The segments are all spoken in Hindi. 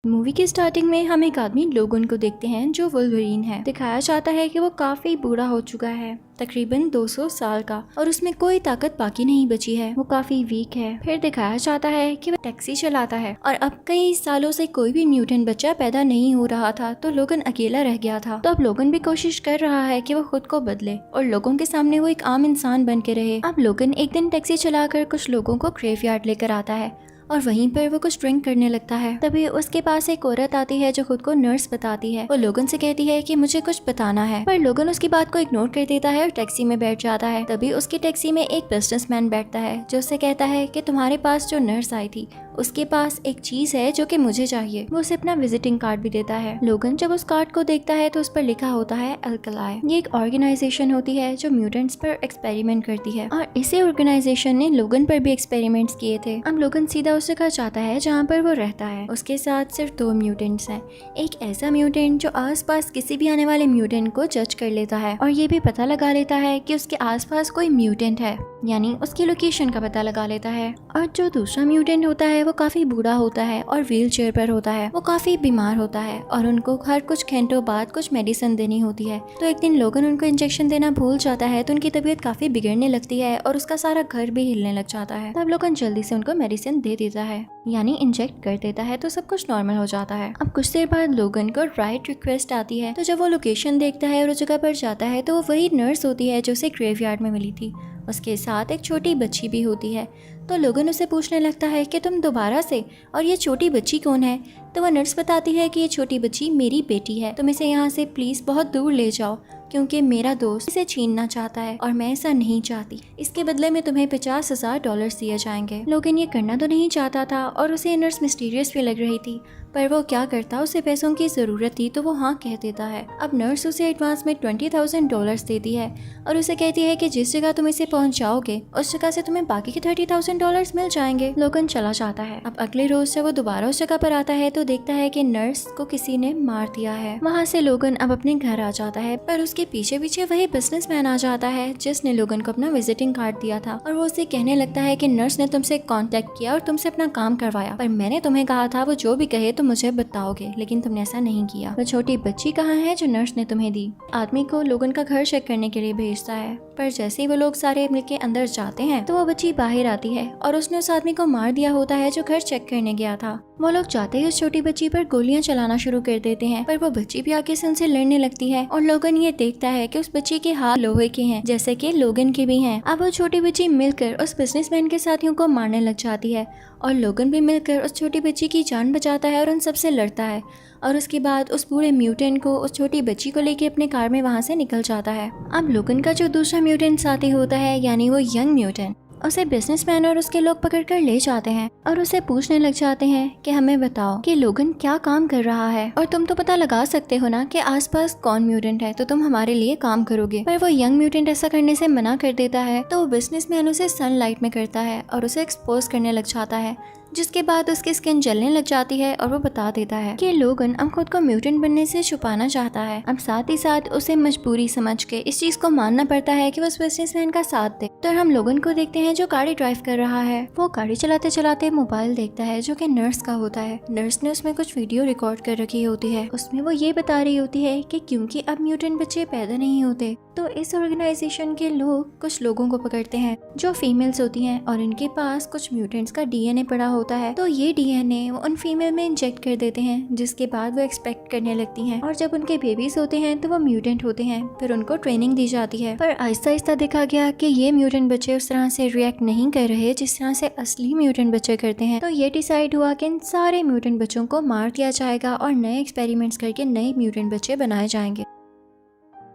मूवी की स्टार्टिंग में हम एक आदमी लोगन को देखते हैं जो वुल्वरीन है। दिखाया जाता है कि वो काफी बूढ़ा हो चुका है, तकरीबन 200 साल का, और उसमें कोई ताकत बाकी नहीं बची है। वो काफी वीक है। फिर दिखाया जाता है कि वो टैक्सी चलाता है और अब कई सालों से कोई भी म्यूटेंट बच्चा पैदा नहीं हो रहा था, तो लोगन अकेला रह गया था। तो अब लोगन भी कोशिश कर रहा है कि वो खुद को बदले और लोगों के सामने वो एक आम इंसान बन के रहे। अब लोगन एक दिन टैक्सी चलाकर कुछ लोगों को ग्रेवयार्ड लेकर आता है और वहीं पर वो कुछ ड्रिंक करने लगता है। तभी उसके पास एक औरत आती है जो खुद को नर्स बताती है। वो लोगन से कहती है कि मुझे कुछ बताना है, पर लोगन उसकी बात को इग्नोर कर देता है और टैक्सी में बैठ जाता है। तभी उसकी टैक्सी में एक बिजनेसमैन बैठता है जो उससे कहता है कि तुम्हारे पास जो नर्स आई थी उसके पास एक चीज है जो कि मुझे चाहिए। वो उसे अपना विजिटिंग कार्ड भी देता है। लोगन जब उस कार्ड को देखता है तो उस पर लिखा होता है अल्कलाई। ये एक ऑर्गेनाइजेशन होती है जो म्यूटेंट्स पर एक्सपेरिमेंट करती है और इसी ऑर्गेनाइजेशन ने लोगन पर भी एक्सपेरिमेंट्स किए थे। अब लोगन सीधा उस जगह जाता है जहाँ पर वो रहता है। उसके साथ सिर्फ 2 म्यूटेंट्स हैं। एक ऐसा म्यूटेंट जो आसपास किसी भी आने वाले म्यूटेंट को जज कर लेता है और ये भी पता लगा लेता है कि उसके आसपास कोई म्यूटेंट है, यानी उसकी लोकेशन का पता लगा लेता है। और जो दूसरा म्यूटेंट होता है वो काफी बूढ़ा होता है और व्हील चेयर पर होता है। वो काफी बीमार होता है और उनको हर कुछ घंटों बाद कुछ मेडिसिन देनी होती है। तो एक दिन लोगन उनको इंजेक्शन देना भूल जाता है तो उनकी तबीयत काफी बिगड़ने लगती है और उसका सारा घर भी हिलने लग जाता है। तब लोगन जल्दी से उनको मेडिसिन दे देता है, यानी इंजेक्ट कर देता है, तो सब कुछ नॉर्मल हो जाता है। अब कुछ देर बाद लोगन को राइट रिक्वेस्ट आती है। तो जब वो लोकेशन देखता है और उस जगह पर जाता है तो वो वही नर्स होती है जो उसे ग्रेवयार्ड में मिली थी। उसके साथ एक छोटी बच्ची भी होती है। तो लोगन उसे पूछने लगता है कि तुम दोबारा से, और ये छोटी बच्ची कौन है? तो वह नर्स बताती है कि ये छोटी बच्ची मेरी बेटी है। तुम इसे यहाँ से प्लीज बहुत दूर ले जाओ क्योंकि मेरा दोस्त इसे छीनना चाहता है और मैं ऐसा नहीं चाहती। इसके बदले में तुम्हें $50,000 दिए जाएंगे। लोगन ये करना तो नहीं चाहता था और उसे नर्स मिस्टीरियस भी लग रही थी, पर वो क्या करता, उसे पैसों की जरूरत थी तो वो हाँ कह देता है। अब नर्स उसे एडवांस में $20,000 देती है और उसे कहती है कि जिस जगह तुम इसे पहुंचाओगे उस जगह से तुम्हें बाकी के $30,000 मिल जाएंगे। लोगन चला जाता है। अब अगले रोज जब वो दोबारा उस जगह पर आता है तो देखता है कि नर्स को किसी ने मार दिया है। वहाँ से लोगन अब अपने घर आ जाता है, पर उसके पीछे पीछे वही बिजनेसमैन आ जाता है जिसने लोगन को अपना विजिटिंग कार्ड दिया था और वो उसे कहने लगता है कि नर्स ने तुमसे कांटेक्ट किया और तुमसे अपना काम करवाया, पर मैंने तुम्हें कहा था वो जो भी कहे तो मुझे बताओगे, लेकिन तुमने ऐसा नहीं किया। वो छोटी बच्ची कहाँ है जो नर्स ने तुम्हें दी? आदमी को लोगन का घर चेक करने के लिए भेजता है, पर जैसे ही वो लोग सारे मिलके अंदर जाते हैं तो वो बच्ची बाहर आती है और उसने उस आदमी को मार दिया होता है जो घर चेक करने गया था। वो लोग जाते ही उस छोटी बच्ची पर गोलियां चलाना शुरू कर देते हैं, पर वो बच्ची भी आगे से उनसे लड़ने लगती है और लोगन ये देखता है कि उस बच्ची के हाथ लोहे के हैं जैसे कि लोगन के भी हैं। अब वो छोटी बच्ची मिलकर उस बिजनेसमैन के साथियों को मारने लग जाती है और लोगन भी मिलकर उस छोटी बच्ची की जान बचाता है और उन सबसे लड़ता है और उसके बाद उस पूरे म्यूटेंट को उस छोटी बच्ची को लेके अपने कार में वहाँ से निकल जाता है। अब लोगन का जो दूसरा म्यूटेंट साथी होता है, यानी वो यंग म्यूटेंट, उसे बिजनेसमैन और उसके लोग पकड़कर ले जाते हैं और उसे पूछने लग जाते हैं कि हमें बताओ कि लोगन क्या काम कर रहा है और तुम तो पता लगा सकते हो ना कि आसपास कौन म्यूटेंट है, तो तुम हमारे लिए काम करोगे। पर वो यंग म्यूटेंट ऐसा करने से मना कर देता है। तो वो बिजनेसमैन उसे सनलाइट में करता है और उसे एक्सपोज करने लग जाता है, जिसके बाद उसकी स्किन जलने लग जाती है और वो बता देता है कि लोगन अब खुद को म्यूटेंट बनने से छुपाना चाहता है। अब साथ ही साथ उसे मजबूरी समझ के इस चीज को मानना पड़ता है कि वो उस बिजनेसमैन का साथ दे। तो हम लोगन को देखते हैं जो गाड़ी ड्राइव कर रहा है। वो गाड़ी चलाते चलाते मोबाइल देखता है जो कि नर्स का होता है। नर्स ने उसमें कुछ वीडियो रिकॉर्ड कर रखी होती है। उसमें वो ये बता रही होती है कि क्योंकि अब म्यूटेंट बच्चे पैदा नहीं होते तो इस ऑर्गेनाइजेशन के लोग कुछ लोगों को पकड़ते हैं जो फीमेल्स होती हैं और इनके पास कुछ म्यूटेंट्स का डीएनए पड़ा होता है। तो ये डीएनए वो उन फीमेल में इंजेक्ट कर देते हैं, जिसके बाद वो एक्सपेक्ट करने लगती हैं और जब उनके बेबीज होते हैं तो वो म्यूटेंट होते हैं। फिर उनको ट्रेनिंग दी जाती है, पर आहिस्ता आहिस्ता देखा गया कि ये म्यूटेंट बच्चे उस तरह से रिएक्ट नहीं कर रहे जिस तरह से असली म्यूटेंट बच्चे करते हैं। तो ये डिसाइड हुआ कि इन सारे म्यूटेंट बच्चों को मार दिया जाएगा और नए एक्सपेरिमेंट्स करके नए म्यूटेंट बच्चे बनाए जाएंगे।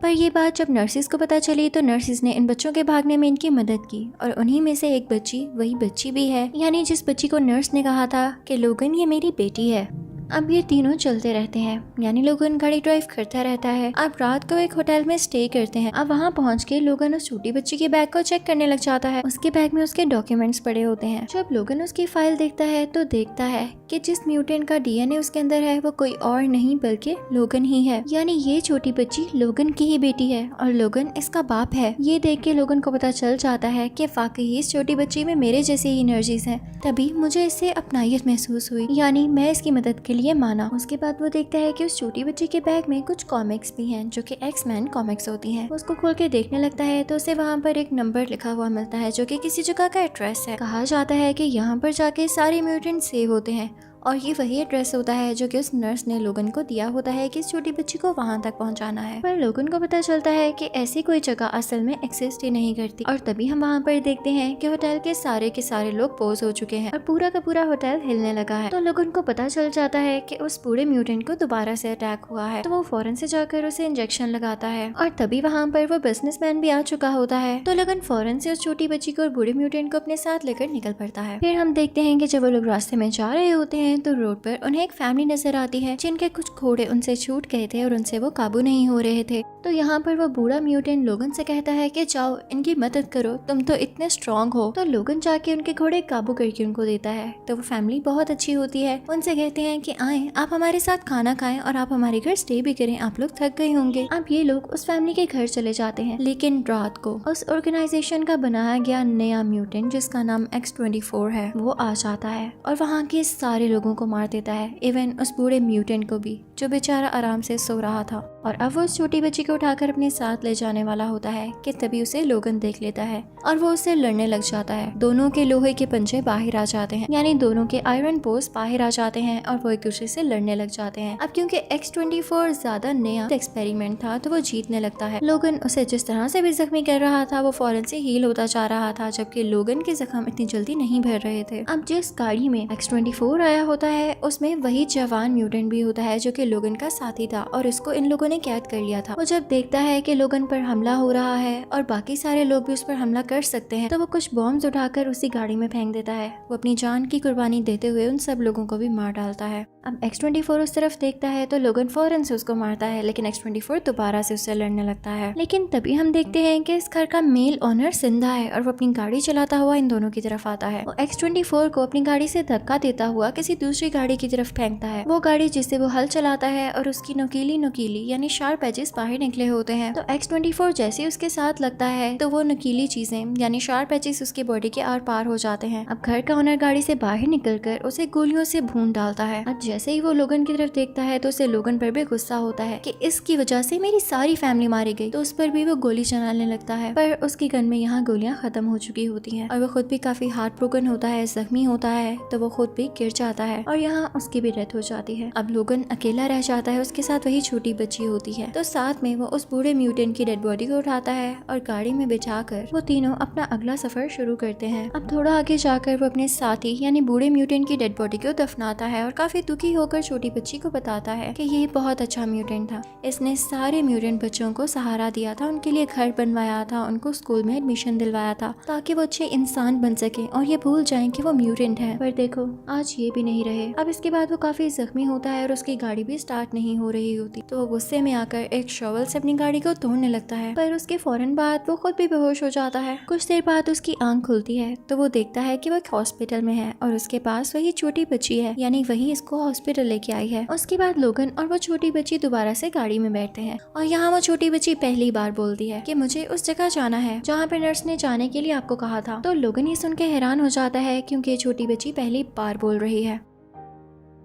पर ये बात जब नर्सिस को पता चली तो नर्सिस ने इन बच्चों के भागने में इनकी मदद की और उन्हीं में से एक बच्ची वही बच्ची भी है, यानी जिस बच्ची को नर्स ने कहा था कि लोगन ये मेरी बेटी है। अब ये तीनों चलते रहते हैं, यानी लोगन गाड़ी ड्राइव करता रहता है। अब रात को एक होटल में स्टे करते हैं। अब वहाँ पहुँच के लोगन उस छोटी बच्ची के बैग को चेक करने लग जाता है। उसके बैग में उसके डॉक्यूमेंट्स पड़े होते हैं। जब लोगन उसकी फाइल देखता है तो देखता है कि जिस म्यूटेंट का डीएनए उसके अंदर है वो कोई और नहीं बल्कि लोगन ही है, यानी ये छोटी बच्ची लोगन की ही बेटी है और लोगन इसका बाप है। ये देख के लोगन को पता चल जाता है कि वाकई इस छोटी बच्ची में मेरे जैसी ही एनर्जीज हैं। तभी मुझे इससे अपनायत महसूस हुई, यानी मैं इसकी मदद के लिए माना। उसके बाद वो देखता है कि उस छोटी बच्ची के बैग में कुछ कॉमिक्स भी हैं जो कि एक्स-मैन कॉमिक्स होती हैं। उसको खोल के देखने लगता है तो उसे वहाँ पर एक नंबर लिखा हुआ मिलता है जो कि किसी जगह का एड्रेस है। कहा जाता है कि यहाँ पर जाके सारे म्यूटेंट सेव होते हैं और ये वही एड्रेस होता है जो कि उस नर्स ने लोगन को दिया होता है कि इस छोटी बच्ची को वहाँ तक पहुँचाना है। पर लोगन को पता चलता है कि ऐसी कोई जगह असल में एक्सिस्ट ही नहीं करती। और तभी हम वहाँ पर देखते हैं कि होटल के सारे लोग पोज हो चुके हैं और पूरा का पूरा होटल हिलने लगा है। तो लोगन को पता चल जाता है कि उस पूरे म्यूटेंट को दोबारा से अटैक हुआ है। तो वो फौरन से जाकर उसे इंजेक्शन लगाता है और तभी वहाँ पर वो बिजनेसमैन भी आ चुका होता है। तो लोगन फौरन से उस छोटी बच्ची को और बूढ़े म्यूटेंट को अपने साथ लेकर निकल पड़ता है। फिर हम देखते हैं कि जब वो लोग रास्ते में जा रहे होते हैं तो रोड पर उन्हें एक फैमिली नजर आती है जिनके कुछ घोड़े उनसे छूट गए थे और उनसे वो काबू नहीं हो रहे थे। तो यहाँ पर वो बूढ़ा म्यूटेंट लोगन से कहता है कि जाओ इनकी मदद करो, तुम तो इतने स्ट्रांग हो। तो लोगन जाके उनके घोड़े काबू करके उनको देता है। तो वो फैमिली बहुत अच्छी होती है, उनसे कहते हैं कि आए आप हमारे साथ खाना खाएं और आप हमारे घर स्टे भी करें, आप लोग थक गए होंगे। अब ये लोग उस फैमिली के घर चले जाते हैं। लेकिन रात को उस ऑर्गेनाइजेशन का बनाया गया नया म्यूटेंट जिसका नाम X-24 है वो आ जाता है और वहाँ के सारे लोगों को मार देता है, इवन उस बूढ़े म्यूटेंट को भी जो बेचारा आराम से सो रहा था। और अब वो उस छोटी बच्ची को उठाकर अपने साथ ले जाने वाला होता है कि तभी उसे लोगन देख लेता है और वो उससे लड़ने लग जाता है। दोनों के लोहे के पंजे बाहर आ जाते हैं, यानी दोनों के आयरन पोस्ट बाहर आ जाते हैं और वो एक दूसरे से लड़ने लग जाते हैं। अब क्योंकि X-24 ज्यादा नया एक्सपेरिमेंट था तो वो जीतने लगता है। लोगन उसे जिस तरह से भी जख्मी कर रहा था वो फौरन से हील होता जा रहा था, जबकि लोगन के जख्म इतनी जल्दी नहीं भर रहे थे। अब जिस गाड़ी में X-24 आया होता है उसमें वही जवान म्यूटेंट भी होता है जो कि लोगन का साथी था और इसको इन लोगों ने कैद कर लिया था। वो जब देखता है कि लोगन पर हमला हो रहा है और बाकी सारे लोग भी उस पर हमला कर सकते हैं तो वो कुछ बॉम्ब्स उठाकर उसी गाड़ी में फेंक देता है। वो अपनी जान की कुर्बानी देते हुए उन सब लोगों को भी मार डालता है। अब X-24 उस तरफ देखता है तो लोगन फौरन से उसको मारता है, लेकिन X-24 दोबारा से उससे लड़ने लगता है। लेकिन तभी हम देखते हैं कि इस घर का मेल ओनर सिंधा है और वो अपनी गाड़ी चलाता हुआ इन दोनों की तरफ आता है। वो X-24 को अपनी गाड़ी से धक्का देता हुआ किसी दूसरी गाड़ी की तरफ फेंकता है। वो गाड़ी जिससे वो हल चलाता है और उसकी नुकीली यानी शार्प एजेस बाहर निकले होते हैं। तो X-24 जैसे उसके साथ लगता है तो वो नुकीली चीजें यानी शार्प एजेस उसके बॉडी के आर पार हो जाते हैं। अब घर का ओनर गाड़ी से बाहर निकलकर उसे गोलियों से भून डालता है। अब जैसे ही वो लोगन की तरफ देखता है तो उसे लोगन पर भी गुस्सा होता है कि इसकी वजह से मेरी सारी फैमिली मारी गई, तो उस पर भी वो गोली चलाने लगता है। पर उसकी गन में यहाँ गोलियां खत्म हो चुकी होती हैं और वो खुद भी काफी हार्ट ब्रोकन होता है, जख्मी होता है, तो वो खुद भी गिर जाता है और यहाँ उसकी भी डेथ हो जाती है। अब लोगन अकेला रह जाता है, उसके साथ वही छोटी बच्ची होती है। तो साथ में वो उस बूढ़े म्यूटेंट की डेड बॉडी को उठाता है और गाड़ी में बिठाकर वो तीनों अपना अगला सफर शुरू करते हैं। अब थोड़ा आगे जाकर वो अपने साथी यानी बूढ़े म्यूटेंट की डेड बॉडी को दफनाता है और काफी दुखी होकर छोटी बच्ची को बताता है कि ये बहुत अच्छा म्यूटेंट था, इसने सारे म्यूटेंट बच्चों को सहारा दिया था, उनके लिए घर बनवाया था, उनको स्कूल में एडमिशन दिलवाया था ताकि वो अच्छे इंसान बन सके और ये भूल जाएं कि वो म्यूटेंट है। पर देखो आज ये भी नहीं रहे। अब इसके बाद वो काफी जख्मी होता है और उसकी गाड़ी भी स्टार्ट नहीं हो रही होती, तो वो गुस्से में आकर एक शॉवल से अपनी गाड़ी को तोड़ने लगता है। पर उसके फौरन बाद वो खुद भी बेहोश हो जाता है। कुछ देर बाद उसकी आंख खुलती है तो वो देखता है कि वो एक हॉस्पिटल में है और उसके पास वही छोटी बच्ची है, यानी वही इसको हॉस्पिटल लेके आई है। उसके बाद लोगन और वो छोटी बच्ची दोबारा से गाड़ी में बैठते हैं और यहाँ वो छोटी बच्ची पहली बार बोलती है कि मुझे उस जगह जाना है जहाँ पे नर्स ने जाने के लिए आपको कहा था। तो लोगन ये सुन के हैरान हो जाता है क्योंकि ये छोटी बच्ची पहली बार बोल रही है।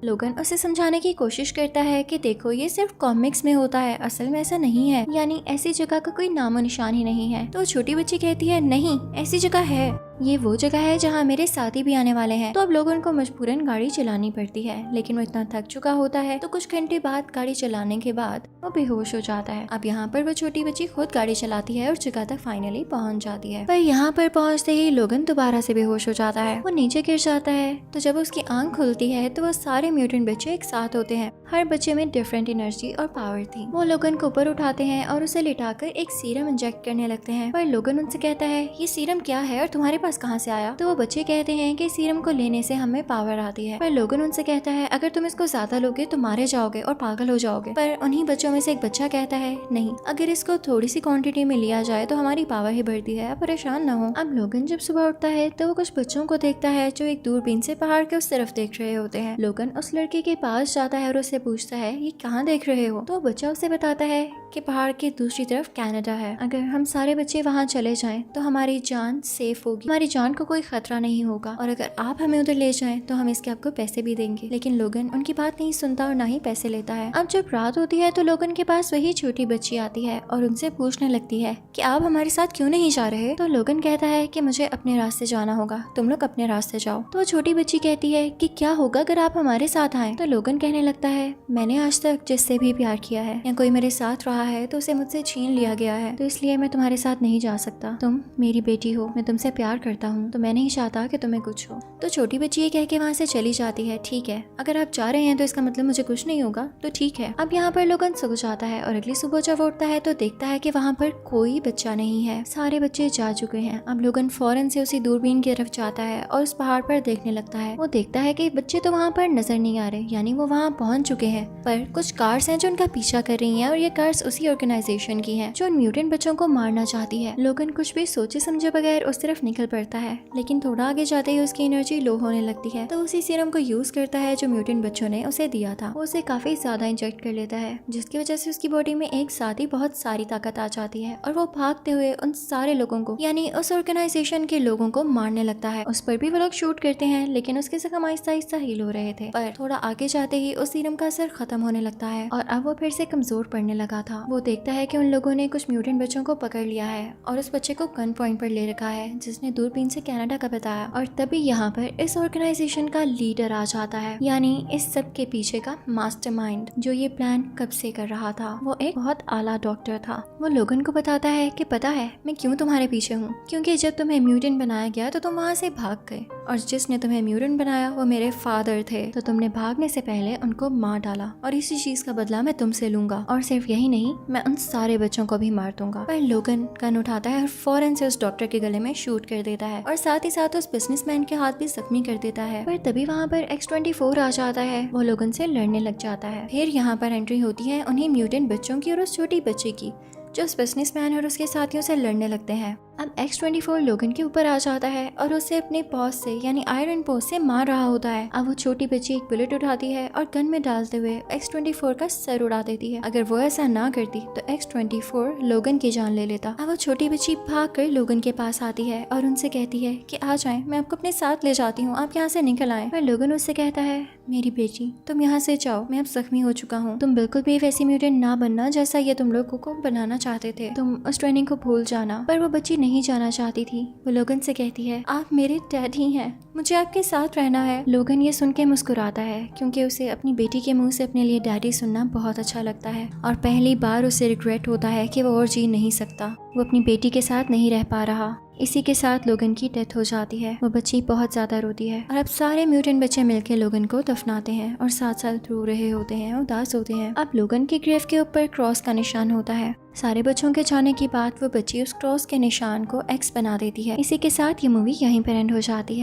लोगन उसे समझाने की कोशिश करता है कि देखो ये सिर्फ कॉमिक्स में होता है, असल में ऐसा नहीं है, यानी ऐसी जगह का कोई नामो निशान ही नहीं है। तो छोटी बच्ची कहती है नहीं ऐसी जगह है, ये वो जगह है जहाँ मेरे साथी भी आने वाले हैं। तो अब लोगन को मजबूरन गाड़ी चलानी पड़ती है, लेकिन वो इतना थक चुका होता है तो कुछ घंटे बाद गाड़ी चलाने के बाद वो बेहोश हो जाता है। अब यहाँ पर वो छोटी बच्ची खुद गाड़ी चलाती है और जगह तक फाइनली पहुँच जाती है। पर यहाँ पर पहुँचते ही लोगन दोबारा से बेहोश हो जाता है, वो नीचे गिर जाता है। तो जब उसकी आंख खुलती है तो वो सारे म्यूटेंट बच्चे एक साथ होते हैं, हर बच्चे में डिफरेंट एनर्जी और पावर थी। वो लोगन को ऊपर उठाते हैं और उसे लिटाकर एक सीरम इंजेक्ट करने लगते हैं। पर लोगन उनसे कहता है ये सीरम क्या है और तुम्हारे पास कहाँ से आया? तो वो बच्चे कहते हैं कि सीरम को लेने से हमें पावर आती है। पर लोगन उनसे कहता है अगर तुम इसको ज्यादा लोगे तो मारे जाओगे और पागल हो जाओगे। पर उन्हीं बच्चों में से एक बच्चा कहता है नहीं, अगर इसको थोड़ी सी क्वांटिटी में लिया जाए तो हमारी पावर ही बढ़ती है, परेशान न हो। अब लोगन जब सुबह उठता है तो वो कुछ बच्चों को देखता है जो एक दूरबीन से पहाड़ के उस तरफ देख रहे होते हैं। लोगन उस लड़के के पास जाता है और उससे पूछता है ये कहाँ देख रहे हो? तो बच्चा उसे बताता है कि पहाड़ के दूसरी तरफ कनाडा है। अगर हम सारे बच्चे वहाँ चले जाएं तो हमारी जान सेफ होगी, हमारी जान को कोई खतरा नहीं होगा, और अगर आप हमें उधर ले जाएं तो हम इसके आपको पैसे भी देंगे। लेकिन लोगन उनकी बात नहीं सुनता और ना ही पैसे लेता है। अब जब रात होती है तो लोगन के पास वही छोटी बच्ची आती है और उनसे पूछने लगती है कि आप हमारे साथ क्यों नहीं जा रहे। तो लोगन कहता है कि मुझे अपने रास्ते जाना होगा, तुम लोग अपने रास्ते जाओ। तो छोटी बच्ची कहती है कि क्या होगा अगर आप हमारे साथ आए। तो लोगन कहने लगता है मैंने आज तक जिससे भी प्यार किया है या कोई मेरे साथ रहा है तो उसे मुझसे छीन लिया गया है, तो इसलिए मैं तुम्हारे साथ नहीं जा सकता। तुम मेरी बेटी हो, मैं तुमसे प्यार करता हूँ, तो मैं नहीं चाहता कि तुम्हें कुछ हो। तो छोटी बच्ची ये कह के वहाँ से चली जाती है। ठीक है, अगर आप जा रहे हैं तो इसका मतलब मुझे कुछ नहीं होगा, तो ठीक है। अब यहाँ पर लोगन सो जाता है और अगली सुबह जब उठता है तो देखता है कि वहाँ पर कोई बच्चा नहीं है, सारे बच्चे जा चुके हैं। अब लोगन फौरन से उसी दूरबीन की तरफ जाता है और उस पहाड़ पर देखने लगता है। वो देखता है कि बच्चे तो वहाँ पर नजर नहीं आ रहे, यानी वो वहाँ पहुँच चुके हैं, पर कुछ कार्स हैं जो उनका पीछा कर रही हैं और ये कार्स उसी ऑर्गेनाइजेशन की हैं जो उन म्यूटेंट बच्चों को मारना चाहती है। लोगन कुछ भी सोचे समझे बगैर उस तरफ निकल पड़ता है, लेकिन थोड़ा आगे जाते ही उसकी एनर्जी लो होने लगती है। तो उसी सीरम को यूज करता है जो म्यूटेंट बच्चों ने उसे दिया था। वो उसे काफी ज्यादा इंजेक्ट कर लेता है, जिसकी वजह से उसकी बॉडी में एक साथ ही बहुत सारी ताकत आ जाती है और वो भागते हुए उन सारे लोगों को, यानी उस ऑर्गेनाइजेशन के लोगों को मारने लगता है। उस पर भी वो लोग शूट करते हैं, लेकिन उसके जख्म आहिस्ता आहिस्ता हील हो रहे थे। पर थोड़ा आगे जाते ही उस सीरम का असर खत्म होने लगता है और अब वो फिर से कमजोर पड़ने लगा था। वो देखता है कि उन लोगों ने कुछ म्यूटेंट बच्चों को पकड़ लिया है और उस बच्चे को गन पॉइंट पर ले रखा है जिसने दूरबीन से कनाडा का बताया। और तभी यहाँ पर इस ऑर्गेनाइजेशन का लीडर आ जाता है, यानी इस सब के पीछे का मास्टरमाइंड जो ये प्लान कब से कर रहा था। वो एक बहुत आला डॉक्टर था। वो लोगन को बताता है कि पता है मैं क्यों तुम्हारे पीछे हूँ, क्योंकि जब तुम्हें म्यूटेंट बनाया गया तो तुम वहाँ से भाग गए और जिसने तुम्हें म्यूटेंट बनाया वो मेरे फादर थे, तो तुमने भागने से पहले उनको मार डाला और इसी चीज का बदला मैं तुमसे लूंगा। और सिर्फ यही नहीं, मैं उन सारे बच्चों को भी मार दूंगा। पर लोगन गन उठाता है और फौरन से उस डॉक्टर के गले में शूट कर देता है और साथ ही साथ उस बिजनेसमैन के हाथ भी जख्मी कर देता है। पर तभी वहाँ पर X-24 आ जाता है। वो लोगन से लड़ने लग जाता है। फिर यहाँ पर एंट्री होती है उन्हीं म्यूटेंट बच्चों की और उस छोटी बच्चे की जो उस बिजनेसमैन और उसके साथियों से लड़ने लगते हैं। अब X-24 लोगन के ऊपर आ जाता है और उसे अपने पॉज से यानी आयरन पॉज से मार रहा होता है। अब वो छोटी बच्ची एक बुलेट उठाती है और गन में डालते हुए X-24 का सर उड़ा देती है। अगर वो ऐसा ना करती तो X-24 लोगन की जान ले लेता। अब वो छोटी बच्ची भागकर लोगन के पास आती है और उनसे कहती है कि आ जाएं, मैं आपको अपने साथ ले जाती हूँ, आप यहाँ से निकल आए। पर लोगन उससे कहता है मेरी बेटी तुम यहाँ से जाओ, मैं अब जख्मी हो चुका हूँ, तुम बिल्कुल भी वैसी म्यूटेंट ना बनना जैसा ये तुम लोगों को बनाना चाहते थे, तुम उस ट्रेनिंग को भूल जाना। पर वो बच्ची नहीं जाना चाहती थी। वो लोगन से कहती है आप मेरे डैडी हैं, मुझे आपके साथ रहना है। लोगन ये सुन के मुस्कुराता है क्योंकि उसे अपनी बेटी के मुंह से अपने लिए डैडी सुनना बहुत अच्छा लगता है और पहली बार उसे रिग्रेट होता है कि वो और जी नहीं सकता, वो अपनी बेटी के साथ नहीं रह पा रहा। इसी के साथ लोगन की डेथ हो जाती है। वो बच्ची बहुत ज्यादा रोती है और अब सारे म्यूटेंट बच्चे मिलकर लोगन को दफनाते हैं और साथ साथ रो रहे होते हैं, उदास होते हैं। अब लोगन की ग्रेव के ऊपर क्रॉस का निशान होता है। सारे बच्चों के जाने के बाद वो बच्ची उस क्रॉस के निशान को X बना देती है। इसी के साथ ये मूवी यहीं पर एंड हो जाती है।